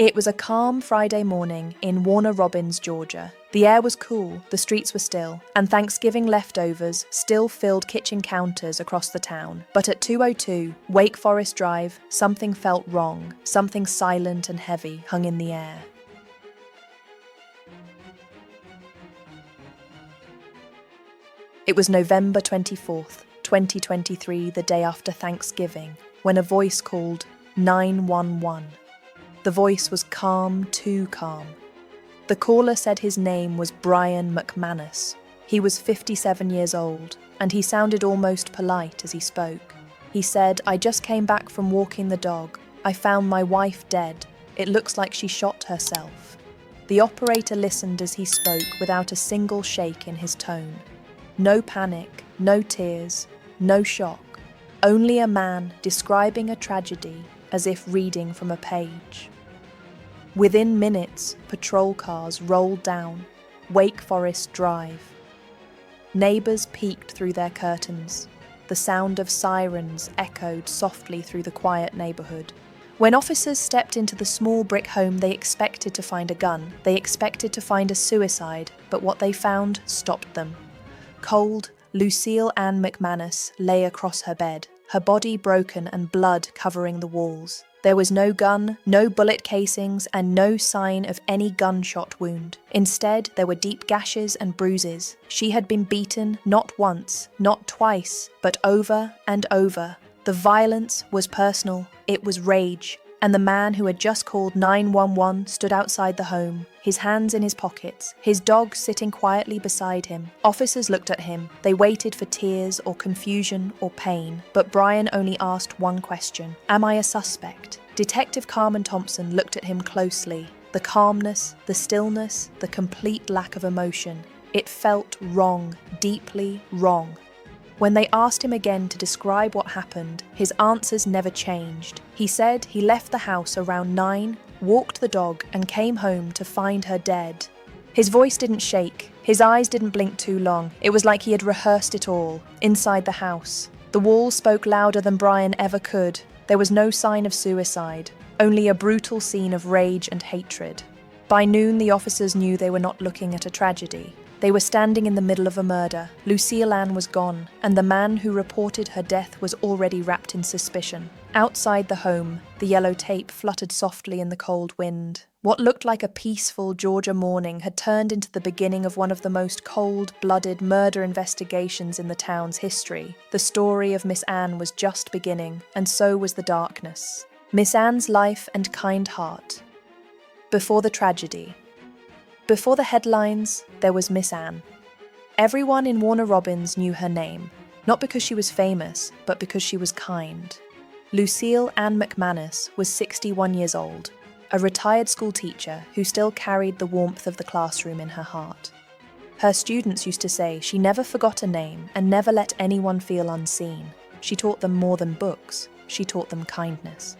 It was a calm Friday morning in Warner Robbins, Georgia. The air was cool, the streets were still, and Thanksgiving leftovers still filled kitchen counters across the town. But at 2:02 Wake Forest Drive, something felt wrong. Something silent and heavy hung in the air. It was November 24th, 2023, the day after Thanksgiving, when a voice called 911. The voice was calm, too calm. The caller said his name was Brian McManus. He was 57 years old, and he sounded almost polite as he spoke. He said, "I just came back from walking the dog. I found my wife dead. It looks like she shot herself." The operator listened as he spoke without a single shake in his tone. No panic, no tears, no shock. Only a man describing a tragedy as if reading from a page. Within minutes, patrol cars rolled down Wake Forest Drive. Neighbours peeked through their curtains. The sound of sirens echoed softly through the quiet neighbourhood. When officers stepped into the small brick home, they expected to find a gun. They expected to find a suicide, but what they found stopped them. Cold, Lucille Ann McManus lay across her bed, her body broken and blood covering the walls. There was no gun, no bullet casings, and no sign of any gunshot wound. Instead, there were deep gashes and bruises. She had been beaten not once, not twice, but over and over. The violence was personal, it was rage, and the man who had just called 911 stood outside the home, his hands in his pockets, his dog sitting quietly beside him. Officers looked at him. They waited for tears or confusion or pain, but Brian only asked one question: "Am I a suspect?" Detective Carmen Thompson looked at him closely. The calmness, the stillness, the complete lack of emotion. It felt wrong, deeply wrong. When they asked him again to describe what happened, his answers never changed. He said he left the house around 9, walked the dog, and came home to find her dead. His voice didn't shake. His eyes didn't blink too long. It was like he had rehearsed it all, inside the house. The walls spoke louder than Brian ever could. There was no sign of suicide, only a brutal scene of rage and hatred. By noon, the officers knew they were not looking at a tragedy. They were standing in the middle of a murder. Lucille Ann was gone, and the man who reported her death was already wrapped in suspicion. Outside the home, the yellow tape fluttered softly in the cold wind. What looked like a peaceful Georgia morning had turned into the beginning of one of the most cold-blooded murder investigations in the town's history. The story of Miss Ann was just beginning, and so was the darkness. Miss Ann's life and kind heart. Before the tragedy. Before the headlines, there was Miss Ann. Everyone in Warner Robbins knew her name, not because she was famous, but because she was kind. Lucille Ann McManus was 61 years old, a retired school teacher who still carried the warmth of the classroom in her heart. Her students used to say she never forgot a name and never let anyone feel unseen. She taught them more than books, she taught them kindness.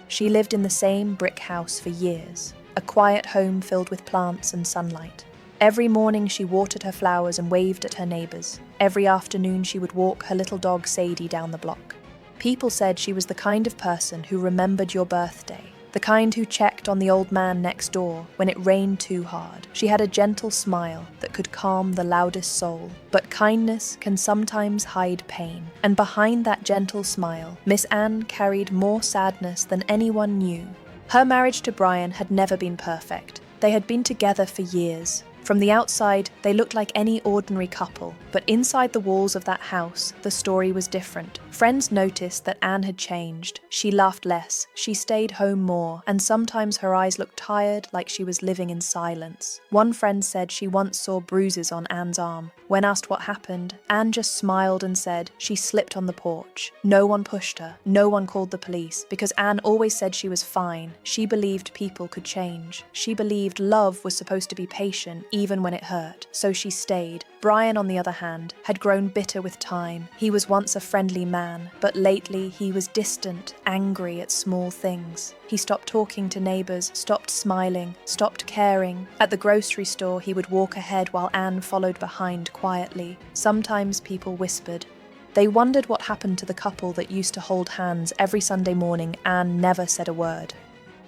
She lived in the same brick house for years, a quiet home filled with plants and sunlight. Every morning she watered her flowers and waved at her neighbours. Every afternoon she would walk her little dog Sadie down the block. People said she was the kind of person who remembered your birthday, the kind who checked on the old man next door when it rained too hard. She had a gentle smile that could calm the loudest soul. But kindness can sometimes hide pain, and behind that gentle smile, Miss Ann carried more sadness than anyone knew. Her marriage to Brian had never been perfect. They had been together for years. From the outside, they looked like any ordinary couple, but inside the walls of that house, the story was different. Friends noticed that Anne had changed. She laughed less, she stayed home more, and sometimes her eyes looked tired, like she was living in silence. One friend said she once saw bruises on Anne's arm. When asked what happened, Anne just smiled and said she slipped on the porch. No one pushed her, no one called the police, because Anne always said she was fine. She believed people could change. She believed love was supposed to be patient, even when it hurt, so she stayed. Brian, on the other hand, had grown bitter with time. He was once a friendly man, but lately he was distant, angry at small things. He stopped talking to neighbours, stopped smiling, stopped caring. At the grocery store, he would walk ahead while Anne followed behind quietly. Sometimes people whispered. They wondered what happened to the couple that used to hold hands every Sunday morning. Anne never said a word.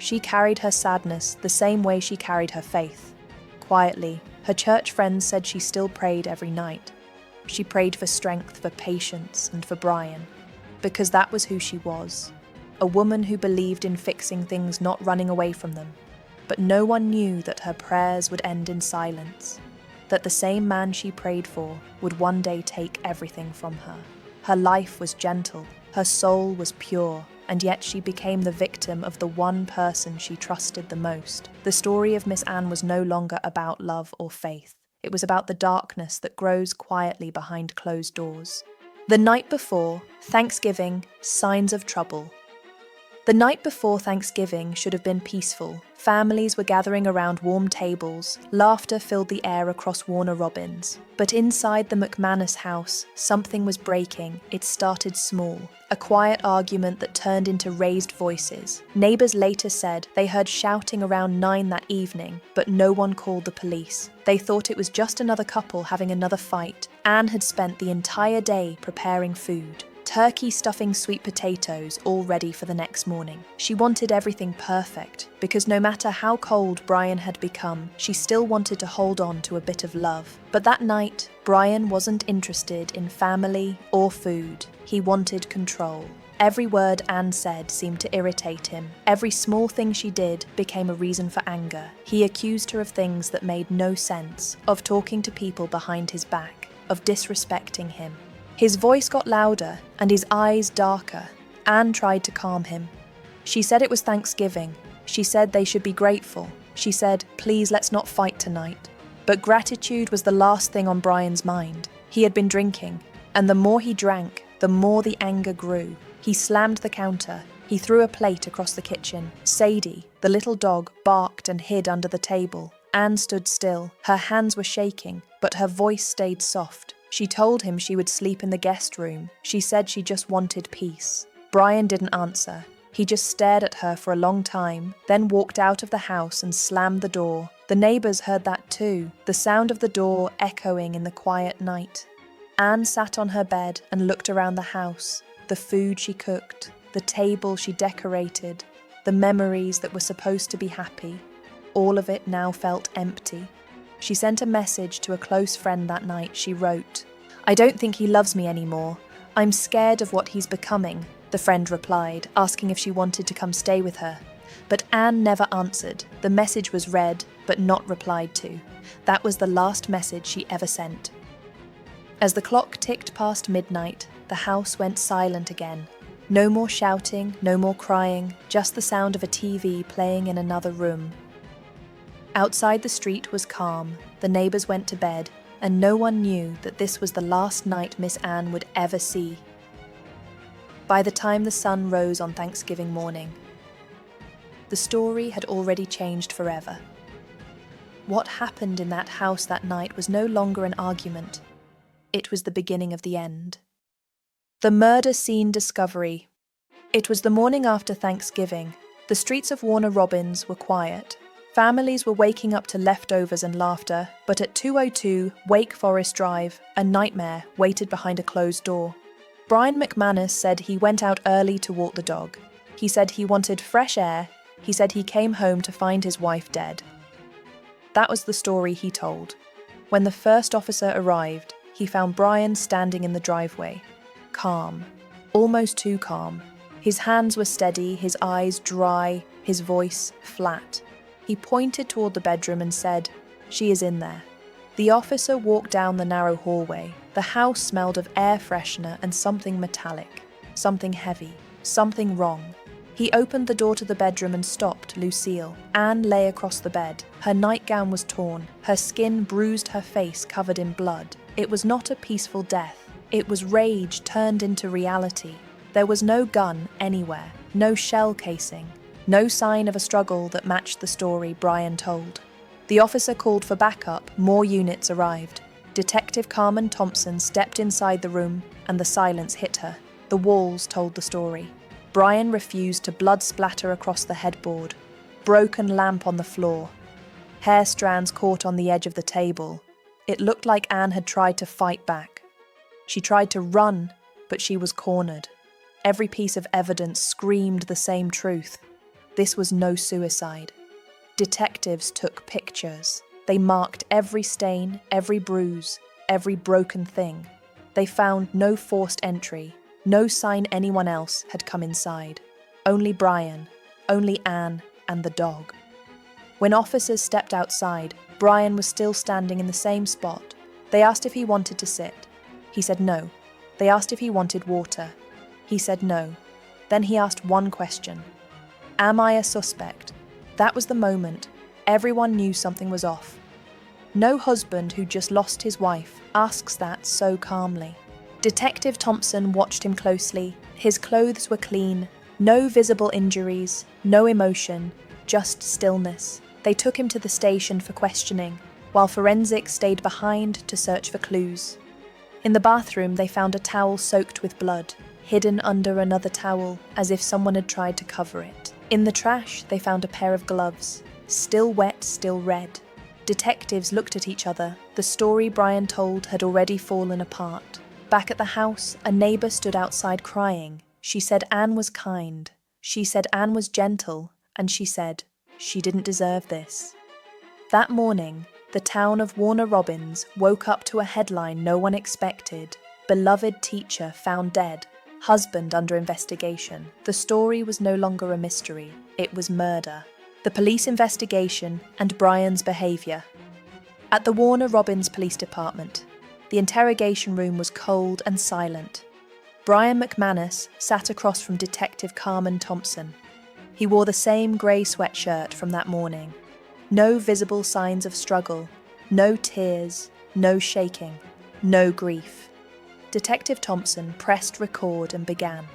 She carried her sadness the same way she carried her faith. Quietly, her church friends said she still prayed every night. She prayed for strength, for patience, and for Brian, because that was who she was. A woman who believed in fixing things, not running away from them. But no one knew that her prayers would end in silence, that the same man she prayed for would one day take everything from her. Her life was gentle, her soul was pure, and yet she became the victim of the one person she trusted the most. The story of Miss Anne was no longer about love or faith. It was about the darkness that grows quietly behind closed doors. The night before Thanksgiving, signs of trouble. The night before Thanksgiving should have been peaceful. Families were gathering around warm tables, laughter filled the air across Warner Robbins. But inside the McManus house, something was breaking. It started small, a quiet argument that turned into raised voices. Neighbours later said they heard shouting around 9 that evening, but no one called the police. They thought it was just another couple having another fight. Anne had spent the entire day preparing food. Turkey stuffing sweet potatoes, all ready for the next morning. She wanted everything perfect, because no matter how cold Brian had become, she still wanted to hold on to a bit of love. But that night, Brian wasn't interested in family or food. He wanted control. Every word Anne said seemed to irritate him. Every small thing she did became a reason for anger. He accused her of things that made no sense, of talking to people behind his back, of disrespecting him. His voice got louder and his eyes darker. Anne tried to calm him. She said it was Thanksgiving. She said they should be grateful. She said, please let's not fight tonight. But gratitude was the last thing on Brian's mind. He had been drinking, and the more he drank, the more the anger grew. He slammed the counter. He threw a plate across the kitchen. Sadie, the little dog, barked and hid under the table. Anne stood still. Her hands were shaking, but her voice stayed soft. She told him she would sleep in the guest room. She said she just wanted peace. Brian didn't answer. He just stared at her for a long time, then walked out of the house and slammed the door. The neighbours heard that too, the sound of the door echoing in the quiet night. Anne sat on her bed and looked around the house, the food she cooked, the table she decorated, the memories that were supposed to be happy. All of it now felt empty. She sent a message to a close friend that night. She wrote, "I don't think he loves me anymore. I'm scared of what he's becoming," the friend replied, asking if she wanted to come stay with her. But Anne never answered. The message was read, but not replied to. That was the last message she ever sent. As the clock ticked past midnight, the house went silent again. No more shouting, no more crying, just the sound of a TV playing in another room. Outside the street was calm, the neighbours went to bed, and no one knew that this was the last night Miss Anne would ever see. By the time the sun rose on Thanksgiving morning, the story had already changed forever. What happened in that house that night was no longer an argument. It was the beginning of the end. The murder scene discovery. It was the morning after Thanksgiving. The streets of Warner Robbins were quiet. Families were waking up to leftovers and laughter, but at 202 Wake Forest Drive, a nightmare waited behind a closed door. Brian McManus said he went out early to walk the dog. He said he wanted fresh air. He said he came home to find his wife dead. That was the story he told. When the first officer arrived, he found Brian standing in the driveway, calm, almost too calm. His hands were steady, his eyes dry, his voice flat. He pointed toward the bedroom and said, "She is in there." The officer walked down the narrow hallway. The house smelled of air freshener and something metallic, something heavy, something wrong. He opened the door to the bedroom and stopped Lucille. Anne lay across the bed. Her nightgown was torn. Her skin bruised, her face covered in blood. It was not a peaceful death. It was rage turned into reality. There was no gun anywhere, no shell casing. No sign of a struggle that matched the story Brian told. The officer called for backup. More units arrived. Detective Carmen Thompson stepped inside the room, and the silence hit her. The walls told the story. Brian refused to blood splatter across the headboard. Broken lamp on the floor. Hair strands caught on the edge of the table. It looked like Anne had tried to fight back. She tried to run, but she was cornered. Every piece of evidence screamed the same truth. This was no suicide. Detectives took pictures. They marked every stain, every bruise, every broken thing. They found no forced entry, no sign anyone else had come inside. Only Brian, only Anne, and the dog. When officers stepped outside, Brian was still standing in the same spot. They asked if he wanted to sit. He said no. They asked if he wanted water. He said no. Then he asked one question. Am I a suspect? That was the moment. Everyone knew something was off. No husband who just lost his wife asks that so calmly. Detective Thompson watched him closely. His clothes were clean. No visible injuries, no emotion, just stillness. They took him to the station for questioning, while forensics stayed behind to search for clues. In the bathroom, they found a towel soaked with blood, hidden under another towel, as if someone had tried to cover it. In the trash, they found a pair of gloves, still wet, still red. Detectives looked at each other. The story Brian told had already fallen apart. Back at the house, a neighbour stood outside crying. She said Anne was kind. She said Anne was gentle. And she said she didn't deserve this. That morning, the town of Warner Robbins woke up to a headline no one expected. Beloved teacher found dead. Husband under investigation. The story was no longer a mystery. It was murder. The police investigation and Brian's behaviour. At the Warner Robbins Police Department, the interrogation room was cold and silent. Brian McManus sat across from Detective Carmen Thompson. He wore the same grey sweatshirt from that morning. No visible signs of struggle, no tears, no shaking, no grief. Detective Thompson pressed record and began.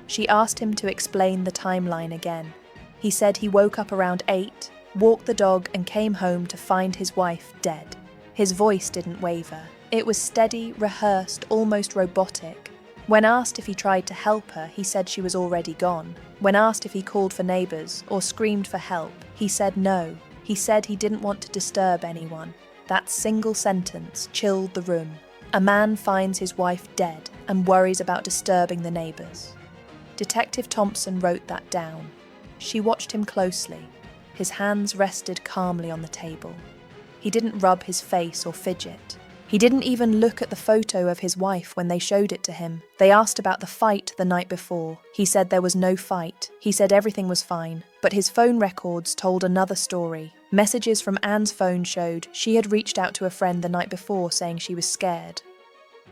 She asked him to explain the timeline again. He said he woke up around 8, walked the dog and came home to find his wife dead. His voice didn't waver. It was steady, rehearsed, almost robotic. When asked if he tried to help her, he said she was already gone. When asked if he called for neighbours or screamed for help, he said no. He said he didn't want to disturb anyone. That single sentence chilled the room. A man finds his wife dead and worries about disturbing the neighbours. Detective Thompson wrote that down. She watched him closely. His hands rested calmly on the table. He didn't rub his face or fidget. He didn't even look at the photo of his wife when they showed it to him. They asked about the fight the night before. He said there was no fight. He said everything was fine. But his phone records told another story. Messages from Anne's phone showed she had reached out to a friend the night before saying she was scared.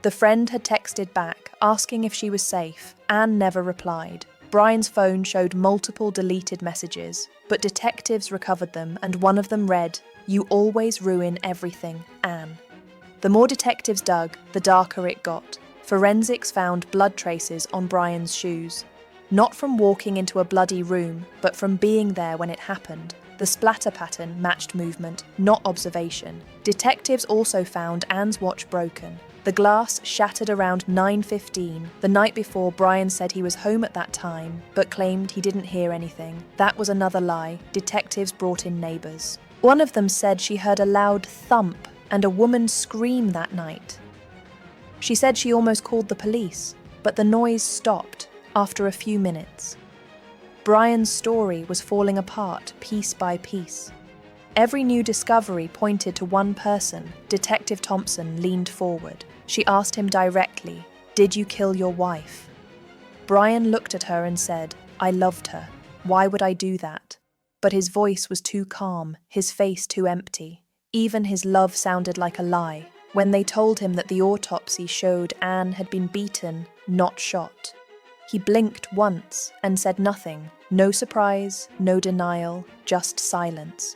The friend had texted back, asking if she was safe. Anne never replied. Brian's phone showed multiple deleted messages, but detectives recovered them and one of them read, "You always ruin everything, Anne." The more detectives dug, the darker it got. Forensics found blood traces on Brian's shoes. Not from walking into a bloody room, but from being there when it happened. The splatter pattern matched movement, not observation. Detectives also found Anne's watch broken. The glass shattered around 9:15, the night before Brian said he was home at that time, but claimed he didn't hear anything. That was another lie. Detectives brought in neighbours. One of them said she heard a loud thump and a woman scream that night. She said she almost called the police, but the noise stopped after a few minutes. Brian's story was falling apart piece by piece. Every new discovery pointed to one person. Detective Thompson leaned forward. She asked him directly, "Did you kill your wife?" Brian looked at her and said, "I loved her. Why would I do that?" But his voice was too calm, his face too empty. Even his love sounded like a lie. When they told him that the autopsy showed Anne had been beaten, not shot. He blinked once and said nothing. No surprise, no denial, just silence.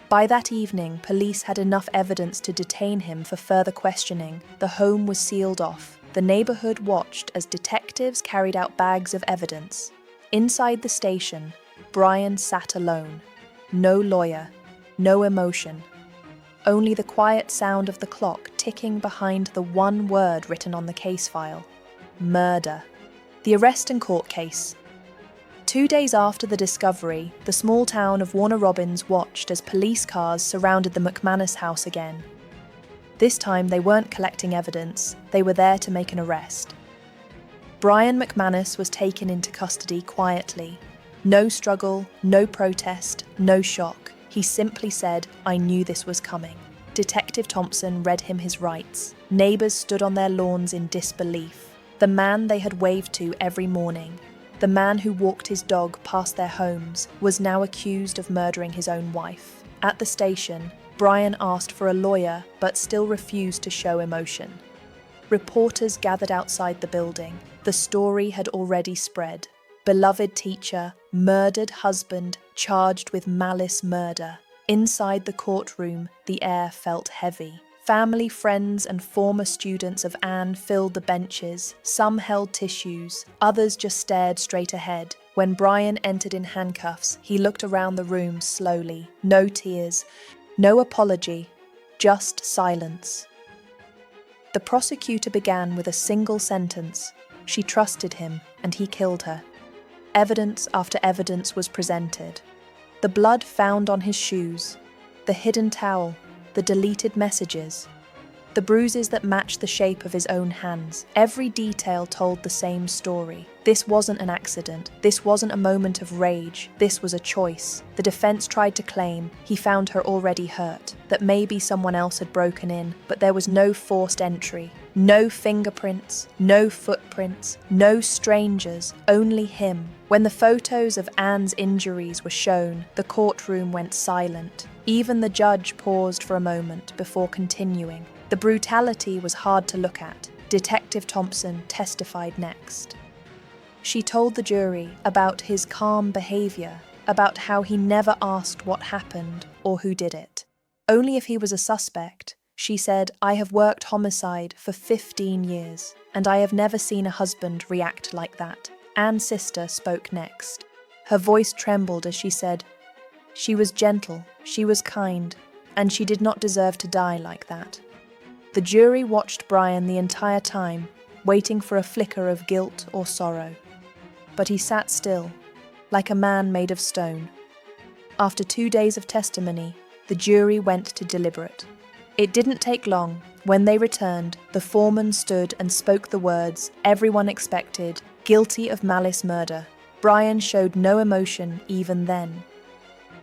By that evening, police had enough evidence to detain him for further questioning. The home was sealed off. The neighbourhood watched as detectives carried out bags of evidence. Inside the station, Brian sat alone. No lawyer, no emotion. Only the quiet sound of the clock ticking behind the one word written on the case file. Murder. The arrest and court case. 2 days after the discovery, the small town of Warner Robbins watched as police cars surrounded the McManus house again. This time they weren't collecting evidence, they were there to make an arrest. Brian McManus was taken into custody quietly. No struggle, no protest, no shock. He simply said, "I knew this was coming." Detective Thompson read him his rights. Neighbours stood on their lawns in disbelief. The man they had waved to every morning, the man who walked his dog past their homes, was now accused of murdering his own wife. At the station, Brian asked for a lawyer but still refused to show emotion. Reporters gathered outside the building. The story had already spread. Beloved teacher, murdered husband, charged with malice murder. Inside the courtroom, the air felt heavy. Family, friends, and former students of Anne filled the benches. Some held tissues, others just stared straight ahead. When Brian entered in handcuffs, he looked around the room slowly. No tears, no apology, just silence. The prosecutor began with a single sentence. She trusted him, and he killed her. Evidence after evidence was presented. The blood found on his shoes, the hidden towel, the deleted messages, the bruises that matched the shape of his own hands. Every detail told the same story. This wasn't an accident. This wasn't a moment of rage. This was a choice. The defense tried to claim he found her already hurt, that maybe someone else had broken in, but there was no forced entry. No fingerprints, no footprints, no strangers, only him. When the photos of Anne's injuries were shown, the courtroom went silent. Even the judge paused for a moment before continuing. The brutality was hard to look at. Detective Thompson testified next. She told the jury about his calm behavior, about how he never asked what happened or who did it. Only if he was a suspect. She said, "I have worked homicide for 15 years, and I have never seen a husband react like that." Anne's sister spoke next. Her voice trembled as she said, "She was gentle, she was kind, and she did not deserve to die like that." The jury watched Brian the entire time, waiting for a flicker of guilt or sorrow. But he sat still, like a man made of stone. After 2 days of testimony, the jury went to deliberate. It didn't take long. When they returned, the foreman stood and spoke the words everyone expected, "Guilty of malice murder." Brian showed no emotion even then.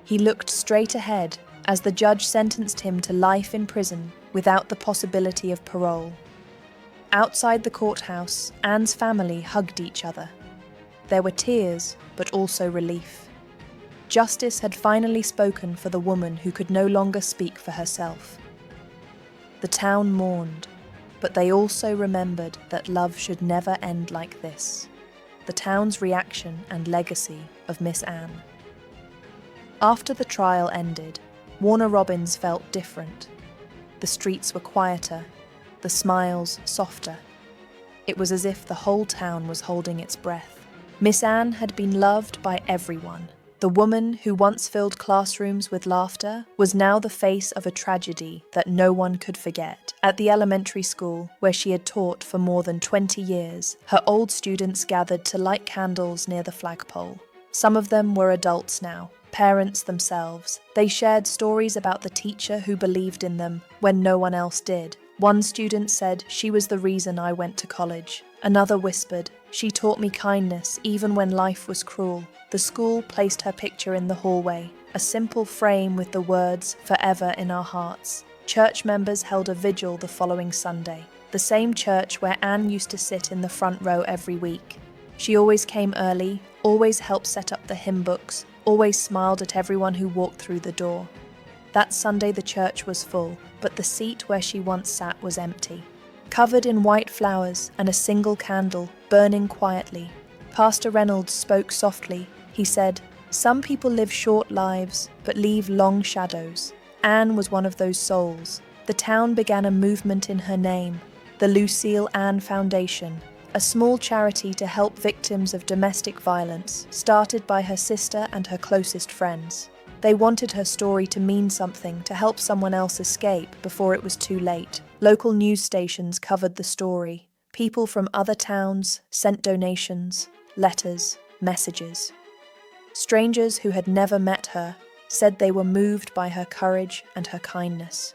He looked straight ahead as the judge sentenced him to life in prison without the possibility of parole. Outside the courthouse, Anne's family hugged each other. There were tears, but also relief. Justice had finally spoken for the woman who could no longer speak for herself. The town mourned, but they also remembered that love should never end like this. The town's reaction and legacy of Miss Anne. After the trial ended, Warner Robbins felt different. The streets were quieter, the smiles softer. It was as if the whole town was holding its breath. Miss Anne had been loved by everyone. The woman who once filled classrooms with laughter was now the face of a tragedy that no one could forget. At the elementary school, where she had taught for more than 20 years, her old students gathered to light candles near the flagpole. Some of them were adults now, parents themselves. They shared stories about the teacher who believed in them when no one else did. One student said, "She was the reason I went to college." Another whispered, "She taught me kindness even when life was cruel." The school placed her picture in the hallway, a simple frame with the words, "Forever in our hearts." Church members held a vigil the following Sunday, the same church where Anne used to sit in the front row every week. She always came early, always helped set up the hymn books, always smiled at everyone who walked through the door. That Sunday the church was full, but the seat where she once sat was empty. Covered in white flowers and a single candle burning quietly, Pastor Reynolds spoke softly. He said, "Some people live short lives, but leave long shadows." Anne was one of those souls. The town began a movement in her name, the Lucille Anne Foundation, a small charity to help victims of domestic violence, started by her sister and her closest friends. They wanted her story to mean something, to help someone else escape before it was too late. Local news stations covered the story. People from other towns sent donations, letters, messages. Strangers who had never met her said they were moved by her courage and her kindness.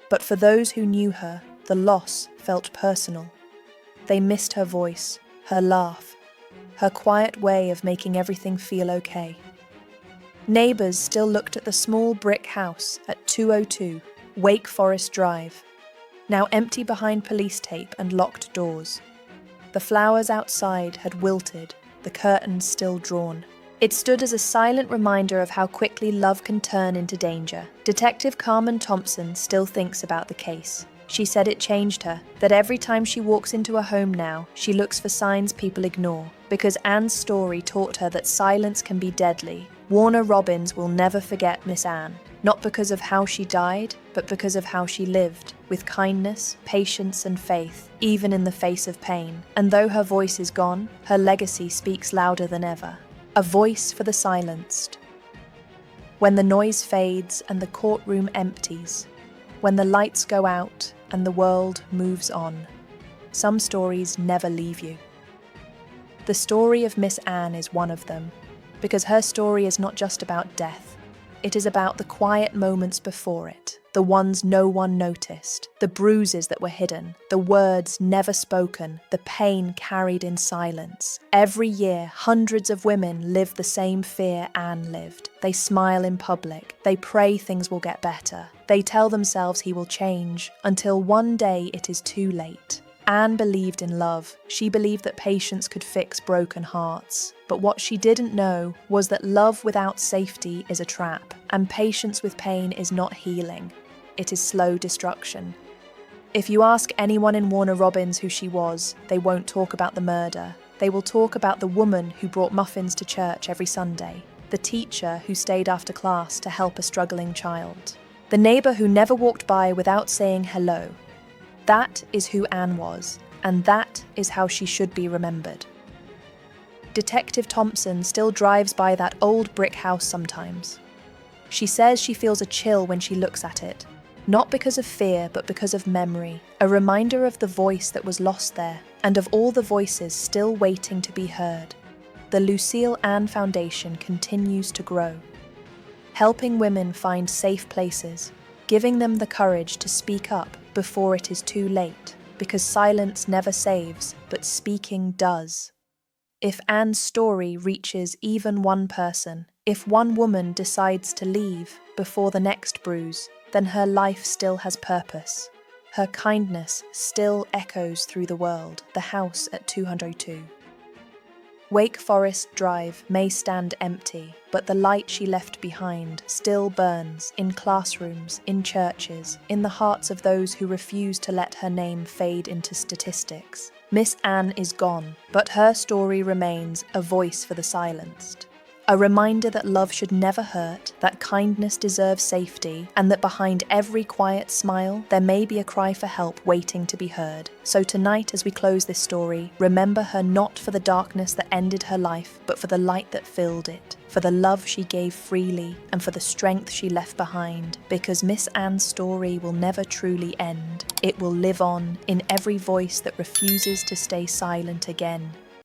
But for those who knew her, the loss felt personal. They missed her voice, her laugh, her quiet way of making everything feel okay. Neighbours still looked at the small brick house at 202 Wake Forest Drive, now empty behind police tape and locked doors. The flowers outside had wilted, the curtains still drawn. It stood as a silent reminder of how quickly love can turn into danger. Detective Carmen Thompson still thinks about the case. She said it changed her, that every time she walks into a home now, she looks for signs people ignore, because Anne's story taught her that silence can be deadly. Warner Robbins will never forget Miss Anne, not because of how she died, but because of how she lived, with kindness, patience, and faith, even in the face of pain. And though her voice is gone, her legacy speaks louder than ever. A voice for the silenced. When the noise fades and the courtroom empties, when the lights go out and the world moves on, some stories never leave you. The story of Miss Anne is one of them, because her story is not just about death. It is about the quiet moments before it, the ones no one noticed, the bruises that were hidden, the words never spoken, the pain carried in silence. Every year, hundreds of women live the same fear Anne lived. They smile in public. They pray things will get better. They tell themselves he will change, until one day it is too late. Anne believed in love. She believed that patience could fix broken hearts. But what she didn't know was that love without safety is a trap, and patience with pain is not healing. It is slow destruction. If you ask anyone in Warner Robbins who she was, they won't talk about the murder. They will talk about the woman who brought muffins to church every Sunday, the teacher who stayed after class to help a struggling child, the neighbour who never walked by without saying hello. That is who Anne was, and that is how she should be remembered. Detective Thompson still drives by that old brick house sometimes. She says she feels a chill when she looks at it, not because of fear, but because of memory, a reminder of the voice that was lost there, and of all the voices still waiting to be heard. The Lucille Anne Foundation continues to grow, helping women find safe places, giving them the courage to speak up before it is too late, because silence never saves, but speaking does. If Anne's story reaches even one person, if one woman decides to leave before the next bruise, then her life still has purpose. Her kindness still echoes through the world, the house at 202. Wake Forest Drive may stand empty, but the light she left behind still burns in classrooms, in churches, in the hearts of those who refuse to let her name fade into statistics. Miss Anne is gone, but her story remains a voice for the silenced. A reminder that love should never hurt, that kindness deserves safety, and that behind every quiet smile, there may be a cry for help waiting to be heard. So tonight, as we close this story, remember her not for the darkness that ended her life, but for the light that filled it, for the love she gave freely, and for the strength she left behind, because Miss Anne's story will never truly end. It will live on in every voice that refuses to stay silent again.